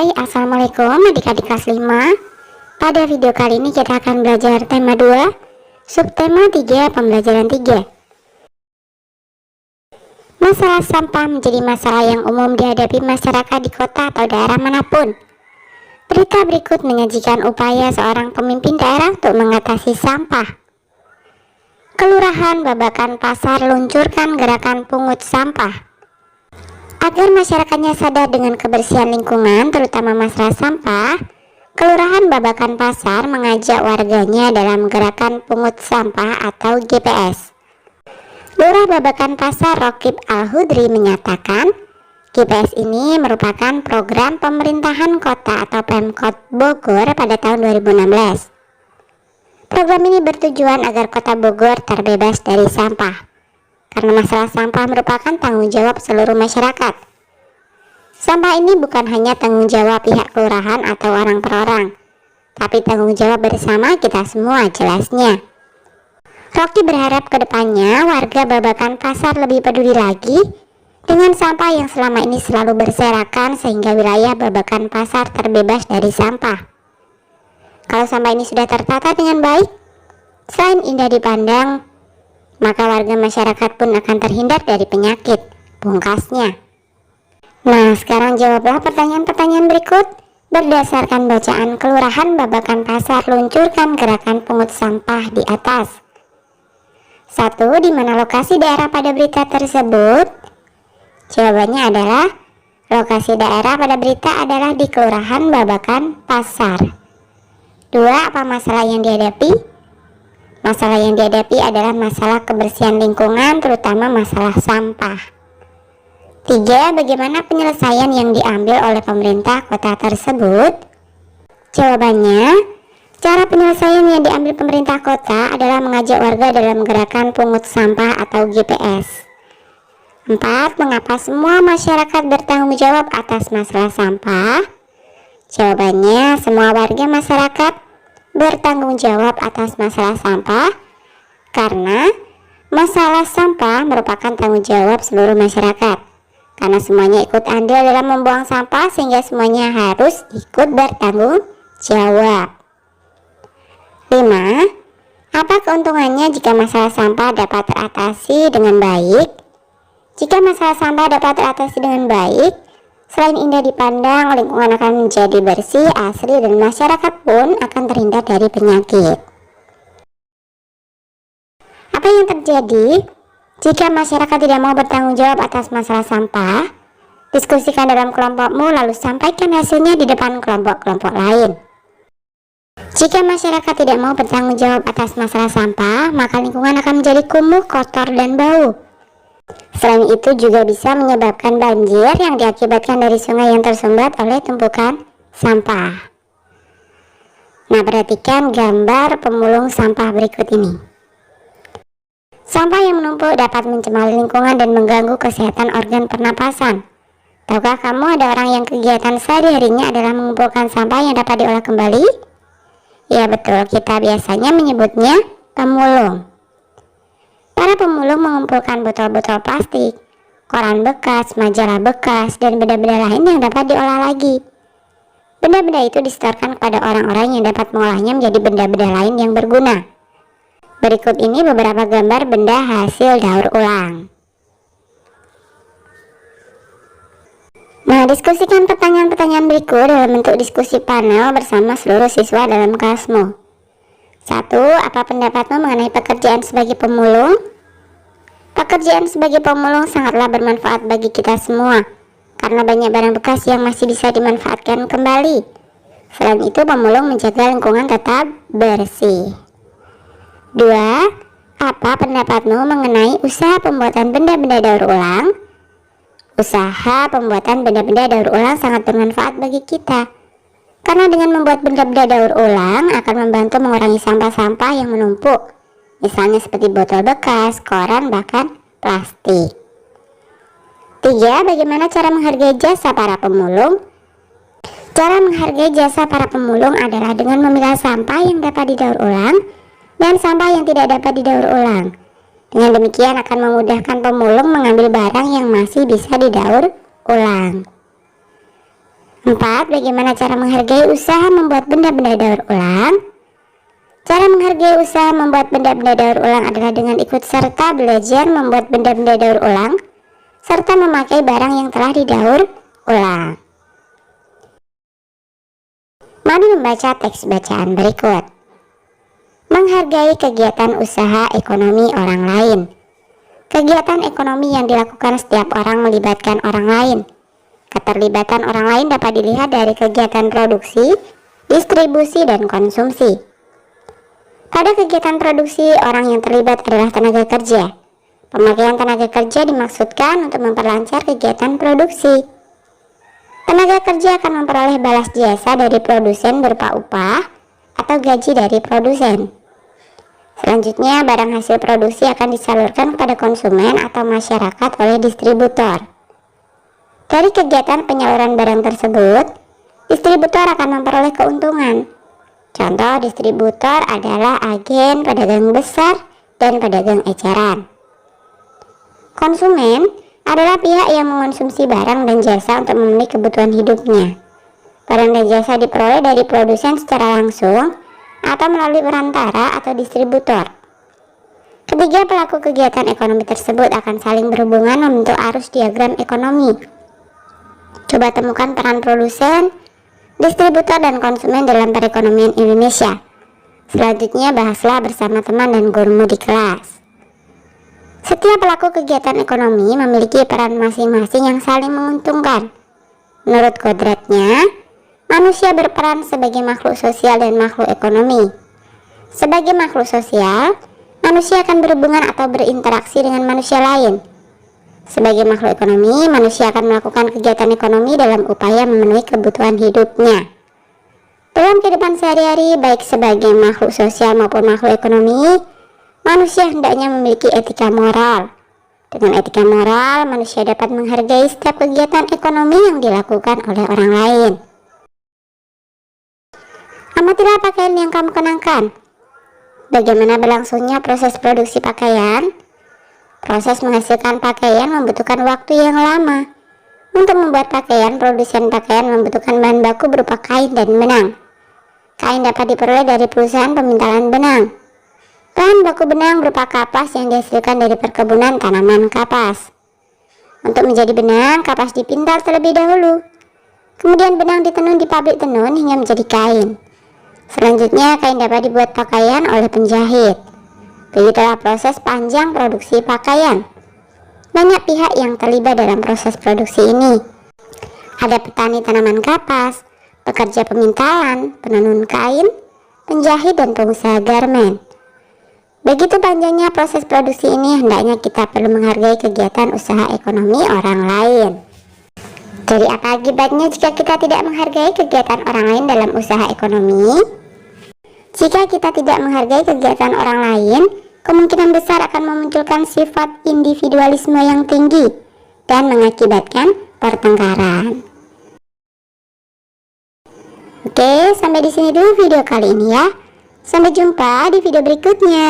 Hai, Assalamualaikum adik-adik kelas 5. Pada video kali ini kita akan belajar tema 2, subtema 3, pembelajaran 3. Masalah sampah menjadi masalah yang umum dihadapi masyarakat di kota atau daerah manapun. Berita berikut menyajikan upaya seorang pemimpin daerah untuk mengatasi sampah. Kelurahan Babakan Pasar luncurkan gerakan pungut sampah. Agar masyarakatnya sadar dengan kebersihan lingkungan, terutama masalah sampah, Kelurahan Babakan Pasar mengajak warganya dalam gerakan pungut sampah atau GPS. Lurah Babakan Pasar Rokib Al-Hudri menyatakan, GPS ini merupakan program pemerintahan kota atau Pemkot Bogor pada tahun 2016. Program ini bertujuan agar kota Bogor terbebas dari sampah. Karena masalah sampah merupakan tanggung jawab seluruh masyarakat. Sampah ini bukan hanya tanggung jawab pihak kelurahan atau orang per orang, tapi tanggung jawab bersama kita semua jelasnya. Rocky berharap kedepannya warga Babakan Pasar lebih peduli lagi dengan sampah yang selama ini selalu berserakan sehingga wilayah Babakan Pasar terbebas dari sampah. Kalau sampah ini sudah tertata dengan baik, selain indah dipandang, maka warga masyarakat pun akan terhindar dari penyakit, pungkasnya. Nah, sekarang jawablah pertanyaan-pertanyaan berikut berdasarkan bacaan Kelurahan Babakan Pasar luncurkan gerakan pungut sampah di atas. 1. Di mana lokasi daerah pada berita tersebut? Jawabannya adalah lokasi daerah pada berita adalah di Kelurahan Babakan Pasar. 2. Apa masalah yang dihadapi? Masalah yang dihadapi adalah masalah kebersihan lingkungan, terutama masalah sampah. 3. Bagaimana penyelesaian yang diambil oleh pemerintah kota tersebut? Jawabannya, cara penyelesaian yang diambil pemerintah kota adalah mengajak warga dalam gerakan pungut sampah atau GPS. 4. Mengapa semua masyarakat bertanggung jawab atas masalah sampah? Jawabannya, semua warga masyarakat bertanggung jawab atas masalah sampah karena masalah sampah merupakan tanggung jawab seluruh masyarakat, karena semuanya ikut andil dalam membuang sampah sehingga semuanya harus ikut bertanggung jawab. 5. Apa keuntungannya jika masalah sampah dapat teratasi dengan baik? Jika masalah sampah dapat teratasi dengan baik, selain indah dipandang, lingkungan akan menjadi bersih, asri, dan masyarakat pun akan terhindar dari penyakit. Apa yang terjadi jika masyarakat tidak mau bertanggung jawab atas masalah sampah? Diskusikan dalam kelompokmu lalu sampaikan hasilnya di depan kelompok-kelompok lain. Jika masyarakat tidak mau bertanggung jawab atas masalah sampah, maka lingkungan akan menjadi kumuh, kotor, dan bau. Selain itu juga bisa menyebabkan banjir yang diakibatkan dari sungai yang tersumbat oleh tumpukan sampah. Nah, perhatikan gambar pemulung sampah berikut ini. Sampah yang menumpuk dapat mencemari lingkungan dan mengganggu kesehatan organ pernapasan. Tahukah kamu ada orang yang kegiatan sehari-harinya adalah mengumpulkan sampah yang dapat diolah kembali? Ya betul, kita biasanya menyebutnya pemulung. Para pemulung mengumpulkan botol-botol plastik, koran bekas, majalah bekas, dan benda-benda lain yang dapat diolah lagi. Benda-benda itu disetorkan kepada orang-orang yang dapat mengolahnya menjadi benda-benda lain yang berguna. Berikut ini beberapa gambar benda hasil daur ulang. Nah, diskusikan pertanyaan-pertanyaan berikut dalam bentuk diskusi panel bersama seluruh siswa dalam kelasmu. 1. Apa pendapatmu mengenai pekerjaan sebagai pemulung? Pekerjaan sebagai pemulung sangatlah bermanfaat bagi kita semua, karena banyak barang bekas yang masih bisa dimanfaatkan kembali. Selain itu, pemulung menjaga lingkungan tetap bersih. 2. Apa pendapatmu mengenai usaha pembuatan benda-benda daur ulang? Usaha pembuatan benda-benda daur ulang sangat bermanfaat bagi kita. Karena dengan membuat benda-benda daur ulang akan membantu mengurangi sampah-sampah yang menumpuk, misalnya seperti botol bekas, koran, bahkan plastik. 3. Bagaimana cara menghargai jasa para pemulung? Cara menghargai jasa para pemulung adalah dengan memilah sampah yang dapat didaur ulang dan sampah yang tidak dapat didaur ulang. Dengan demikian akan memudahkan pemulung mengambil barang yang masih bisa didaur ulang. 4. Bagaimana cara menghargai usaha membuat benda-benda daur ulang? Cara menghargai usaha membuat benda-benda daur ulang adalah dengan ikut serta belajar membuat benda-benda daur ulang, serta memakai barang yang telah didaur ulang. Mari membaca teks bacaan berikut. Menghargai kegiatan usaha ekonomi orang lain. Kegiatan ekonomi yang dilakukan setiap orang melibatkan orang lain. Keterlibatan orang lain dapat dilihat dari kegiatan produksi, distribusi, dan konsumsi. Pada kegiatan produksi, orang yang terlibat adalah tenaga kerja. Pemakaian tenaga kerja dimaksudkan untuk memperlancar kegiatan produksi. Tenaga kerja akan memperoleh balas jasa dari produsen berupa upah atau gaji dari produsen. Selanjutnya, barang hasil produksi akan disalurkan kepada konsumen atau masyarakat oleh distributor. Dari kegiatan penyaluran barang tersebut, distributor akan memperoleh keuntungan. Contoh distributor adalah agen pedagang besar dan pedagang eceran. Konsumen adalah pihak yang mengonsumsi barang dan jasa untuk memenuhi kebutuhan hidupnya. Barang dan jasa diperoleh dari produsen secara langsung atau melalui perantara atau distributor. Ketiga pelaku kegiatan ekonomi tersebut akan saling berhubungan membentuk arus diagram ekonomi. Coba temukan peran produsen, distributor, dan konsumen dalam perekonomian Indonesia. Selanjutnya bahaslah bersama teman dan gurumu di kelas. Setiap pelaku kegiatan ekonomi memiliki peran masing-masing yang saling menguntungkan. Menurut kodratnya, manusia berperan sebagai makhluk sosial dan makhluk ekonomi. Sebagai makhluk sosial, manusia akan berhubungan atau berinteraksi dengan manusia lain. Sebagai makhluk ekonomi, manusia akan melakukan kegiatan ekonomi dalam upaya memenuhi kebutuhan hidupnya. Dalam kehidupan sehari-hari, baik sebagai makhluk sosial maupun makhluk ekonomi, manusia hendaknya memiliki etika moral. Dengan etika moral, manusia dapat menghargai setiap kegiatan ekonomi yang dilakukan oleh orang lain. Amatilah pakaian yang kamu kenakan. Bagaimana berlangsungnya proses produksi pakaian? Proses menghasilkan pakaian membutuhkan waktu yang lama. Untuk membuat pakaian, produsen pakaian membutuhkan bahan baku berupa kain dan benang. Kain dapat diperoleh dari perusahaan pemintalan benang. Bahan baku benang berupa kapas yang dihasilkan dari perkebunan tanaman kapas. Untuk menjadi benang, kapas dipintal terlebih dahulu. Kemudian benang ditenun di pabrik tenun hingga menjadi kain. Selanjutnya, kain dapat dibuat pakaian oleh penjahit. Begitulah proses panjang produksi pakaian. Banyak pihak yang terlibat dalam proses produksi ini. Ada petani tanaman kapas, pekerja pemintalan, penenun kain, penjahit, dan pengusaha garmen. Begitu panjangnya proses produksi ini, hendaknya kita perlu menghargai kegiatan usaha ekonomi orang lain. Jadi apa akibatnya jika kita tidak menghargai kegiatan orang lain dalam usaha ekonomi? Jika kita tidak menghargai kegiatan orang lain, kemungkinan besar akan memunculkan sifat individualisme yang tinggi dan mengakibatkan pertengkaran. Oke, sampai di sini dulu video kali ini ya. Sampai jumpa di video berikutnya.